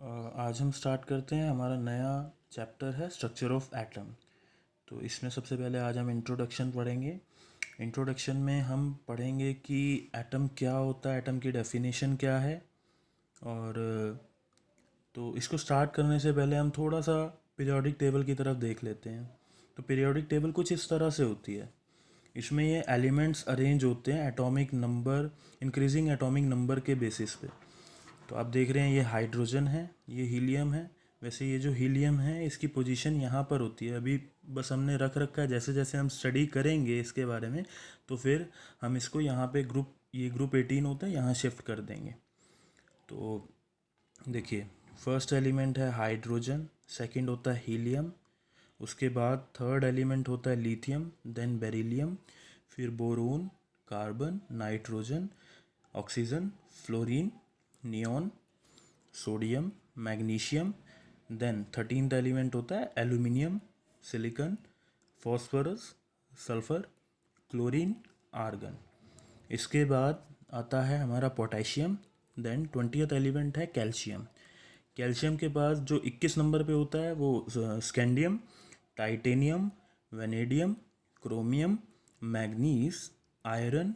आज हम स्टार्ट करते हैं। हमारा नया चैप्टर है स्ट्रक्चर ऑफ एटम। तो इसमें सबसे पहले आज हम इंट्रोडक्शन पढ़ेंगे। इंट्रोडक्शन में हम पढ़ेंगे कि एटम क्या होता है, एटम की डेफिनेशन क्या है। और तो इसको स्टार्ट करने से पहले हम थोड़ा सा पीरियोडिक टेबल की तरफ देख लेते हैं। तो पीरियोडिक टेबल कुछ इस तरह से होती है। इसमें ये एलिमेंट्स अरेंज होते हैं atomic number, increasing atomic number के बेसिस पे। तो आप देख रहे हैं ये हाइड्रोजन है, ये हीलियम है। वैसे ये जो हीलियम है इसकी पोजीशन यहाँ पर होती है। अभी बस हमने रख रखा है, जैसे जैसे हम स्टडी करेंगे इसके बारे में तो फिर हम इसको यहाँ पे ये ग्रुप 18 होता है, यहाँ शिफ्ट कर देंगे। तो देखिए, फर्स्ट एलिमेंट है हाइड्रोजन, सेकंड होता है हीलियम, उसके बाद थर्ड एलिमेंट होता है लिथियम, देन बेरिलियम, फिर boron, carbon, nitrogen, oxygen, fluorine, neon, sodium, magnesium. Then 13th element होता है aluminium, silicon, phosphorus, sulphur, chlorine, argon. इसके बाद आता है हमारा पोटेशियम। देन 20th एलिमेंट है कैल्शियम। कैल्शियम के पास जो 21 नंबर पे होता है वो scandium, titanium, vanadium, chromium, manganese, iron,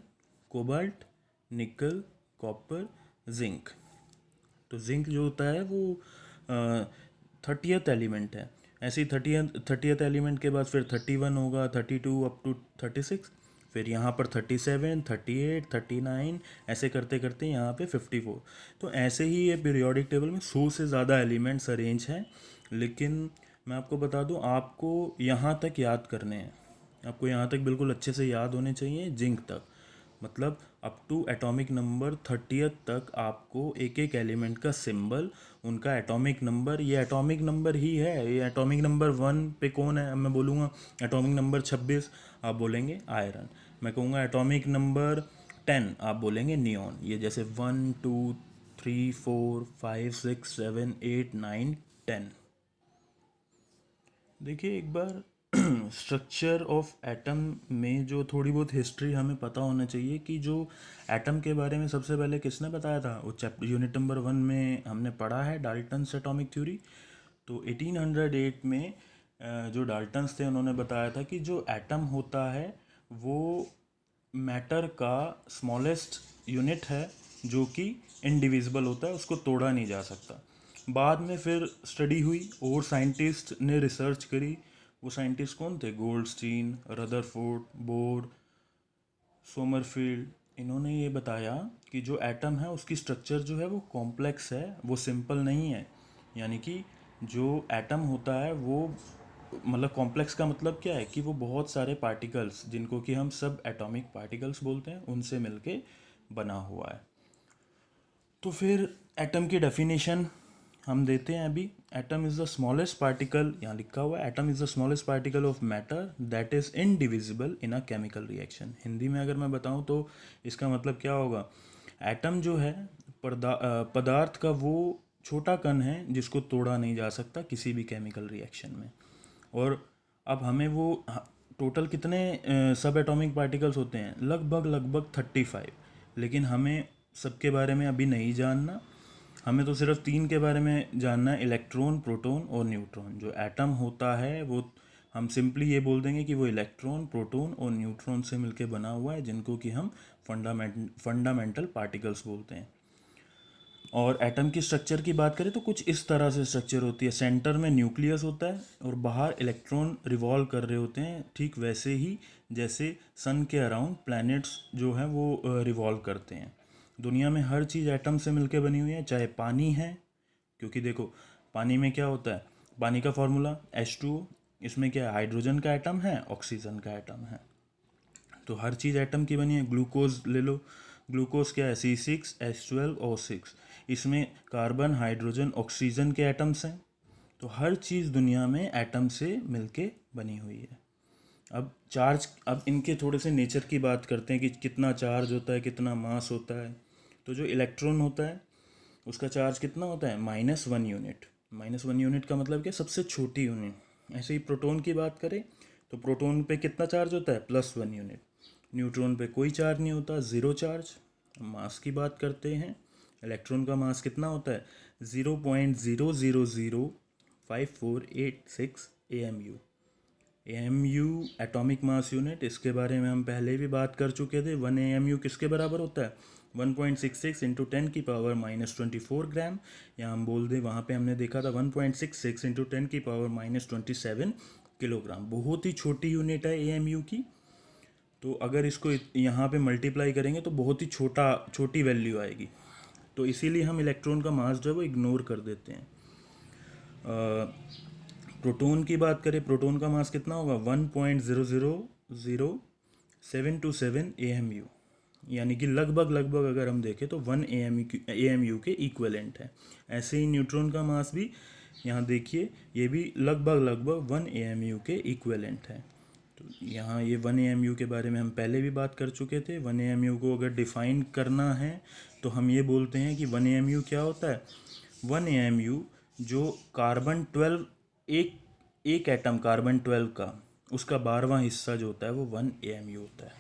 cobalt, निकल, कॉपर, जिंक। तो जिंक जो होता है वो 30th एलिमेंट है। ऐसे ही 30th एलिमेंट के बाद फिर 31 होगा, 32 अप टू 36, फिर यहाँ पर 37, 38, 39, ऐसे करते करते यहाँ पे 54। तो ऐसे ही ये पीरियोडिक टेबल में 100 से ज़्यादा एलिमेंट्स अरेंज हैं। लेकिन मैं आपको बता दूँ, आपको यहाँ तक याद करने हैं, आपको यहाँ तक बिल्कुल अच्छे से याद होने चाहिए, जिंक तक। मतलब up to atomic number 30th तक आपको एक एक एलिमेंट का सिंबल, उनका एटॉमिक नंबर, ये एटॉमिक नंबर ही है। ये एटॉमिक नंबर 1 पे कौन है, मैं बोलूँगा एटॉमिक नंबर 26, आप बोलेंगे आयरन। मैं कहूँगा एटॉमिक नंबर 10, आप बोलेंगे नियॉन। ये जैसे 1 2 3 4 5 6 7 8 9 10। देखिए एक बार स्ट्रक्चर ऑफ एटम में जो थोड़ी बहुत हिस्ट्री हमें पता होना चाहिए कि जो एटम के बारे में सबसे पहले किसने बताया था, वो चैप्टर यूनिट नंबर 1 में हमने पढ़ा है, डाल्टन्स एटॉमिक थ्योरी। तो 1808 में जो डाल्टन्स थे उन्होंने बताया था कि जो एटम होता है वो मैटर का स्मॉलेस्ट यूनिट है, जो कि इनडिविजिबल होता है, उसको तोड़ा नहीं जा सकता। बाद में फिर स्टडी हुई और साइंटिस्ट ने रिसर्च करी। वो साइंटिस्ट कौन थे? Goldstein, Rutherford, bore, Sommerfeld. इन्होंने ये बताया कि जो एटम है उसकी स्ट्रक्चर जो है वो कॉम्प्लेक्स है, वो सिंपल नहीं है। यानी कि जो एटम होता है वो, मतलब कॉम्प्लेक्स का मतलब क्या है कि वो बहुत सारे पार्टिकल्स, जिनको कि हम सब एटॉमिक पार्टिकल्स बोलते हैं, उनसे मिलके बना हुआ है। तो फिर एटम की डेफिनेशन हम देते हैं अभी। Atom is the smallest particle, यहाँ लिखा हुआ है atom is the smallest particle of matter that is indivisible in a chemical reaction. Hindi में अगर मैं बताऊँ तो इसका मतलब क्या होगा? एटम जो है पदार्थ का वो छोटा कण है जिसको तोड़ा नहीं जा सकता किसी भी केमिकल रिएक्शन में। और अब हमें वो टोटल कितने सब एटॉमिक पार्टिकल्स होते हैं? लगभग लगभग 35। लेकिन हमें सबके बारे में अभी नहीं जानना, हमें तो सिर्फ 3 के बारे में जानना है, इलेक्ट्रॉन, प्रोटॉन और न्यूट्रॉन। जो एटम होता है वो हम सिंपली ये बोल देंगे कि वो इलेक्ट्रॉन, प्रोटॉन और न्यूट्रॉन से मिलकर बना हुआ है, जिनको कि हम फंडामेंटल पार्टिकल्स बोलते हैं। और एटम की स्ट्रक्चर की बात करें तो कुछ इस तरह से स्ट्रक्चर होती है। सेंटर में न्यूक्लियस होता है और बाहर इलेक्ट्रॉन रिवॉल्व कर रहे होते हैं, ठीक वैसे ही जैसे सन के अराउंड प्लैनेट्स जो हैं वो रिवॉल्व करते हैं। दुनिया में हर चीज़ एटम से मिलकर बनी हुई है, चाहे पानी है, क्योंकि देखो पानी में क्या होता है, पानी का फॉर्मूला H2O। इसमें क्या है? हाइड्रोजन का एटम है, ऑक्सीजन का एटम है। तो हर चीज़ एटम की बनी है। ग्लूकोज ले लो, ग्लूकोज क्या है? C6H12O6। इसमें कार्बन, हाइड्रोजन, ऑक्सीजन के एटम्स हैं। तो हर चीज़ दुनिया में एटम से मिलके बनी हुई है। अब चार्ज, अब इनके थोड़े से नेचर की बात करते हैं कि कितना चार्ज होता है, कितना मास होता है। तो जो इलेक्ट्रॉन होता है उसका चार्ज कितना होता है? -1 यूनिट। -1 यूनिट का मतलब क्या? सबसे छोटी यूनिट। ऐसे ही प्रोटॉन की बात करें तो प्रोटॉन पे कितना चार्ज होता है? +1 यूनिट। न्यूट्रॉन पे कोई चार्ज नहीं होता, ज़ीरो चार्ज। मास की बात करते हैं इलेक्ट्रॉन का मास कितना होता है 0.0005486 AMU। AMU atomic mass unit, इसके बारे में हम पहले भी बात कर चुके थे। 1 AMU किसके बराबर होता है 1.66 इंटू 10⁻⁻24 ग्राम, या हम बोल दें वहाँ पे हमने देखा था 1.66 इंटू 10⁻⁻27 किलोग्राम। बहुत ही छोटी यूनिट है AMU की। तो अगर इसको यहाँ पे मल्टीप्लाई करेंगे तो बहुत ही छोटी वैल्यू आएगी। तो इसीलिए हम इलेक्ट्रॉन का मास जो है वो इग्नोर कर देते हैं। प्रोटॉन की बात करें, प्रोटॉन का मास कितना होगा 1.000727 AMU, यानी कि लगभग अगर हम देखें तो 1 AMU के इक्वलेंट है। ऐसे ही न्यूट्रॉन का मास भी यहाँ देखिए, ये भी लगभग 1 AMU के इक्वलेंट है। तो यहाँ ये 1 AMU के बारे में हम पहले भी बात कर चुके थे। 1 AMU को अगर डिफ़ाइन करना है तो हम ये बोलते हैं कि 1 AMU क्या होता है 1 AMU जो कार्बन 12 एक एटम कार्बन 12 का उसका 12वां हिस्सा जो होता है वो 1 AMU होता है।